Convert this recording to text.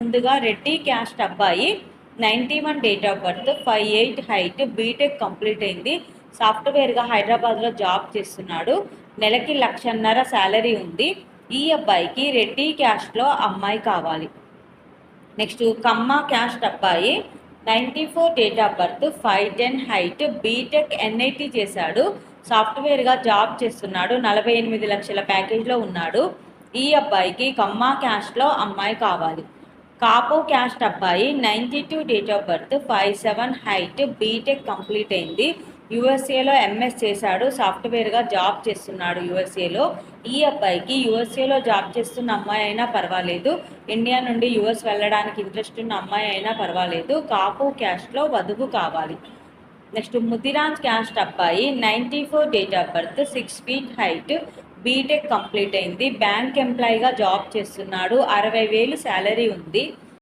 ముందుగా రెడ్డి క్యాస్ట్ అబ్బాయి 91 date of birth 5'8" height BTech complete అయింది. సాఫ్ట్వేర్గా హైదరాబాద్లో జాబ్ చేస్తున్నాడు. నెలకి 1,50,000 శాలరీ ఉంది. ఈ అబ్బాయికి రెడ్డి క్యాస్ట్లో అమ్మాయి కావాలి. నెక్స్ట్ కమ్మ క్యాస్ట్ అబ్బాయి 94 date of birth 5'10" height BTech NIT చేశాడు. సాఫ్ట్వేర్గా జాబ్ చేస్తున్నాడు. 48 లక్షల ప్యాకేజ్లో ఉన్నాడు. ఈ అబ్బాయికి కమ్మ క్యాస్ట్లో అమ్మాయి కావాలి. కాపు క్యాస్ట్ అబ్బాయి 92 date of birth 5'7" height BTech complete అయింది. యూఎస్ఏలో ఎంఎస్ చేశాడు. సాఫ్ట్వేర్గా జాబ్ చేస్తున్నాడు యూఎస్ఏలో. ఈ అబ్బాయికి యూఎస్ఏలో జాబ్ చేస్తున్న అమ్మాయి అయినా పర్వాలేదు, ఇండియా నుండి యూఎస్ వెళ్ళడానికి ఇంట్రెస్ట్ ఉన్న అమ్మాయి అయినా పర్వాలేదు. కాపు క్యాస్ట్లో వధువు కావాలి. నెక్స్ట్ ముదిరాజ్ క్యాస్ట్ అబ్బాయి 94 date of birth 6 feet height BTech complete అయింది. బ్యాంక్ ఎంప్లాయీగా జాబ్ చేస్తున్నాడు. 60,000 శాలరీ ఉంది.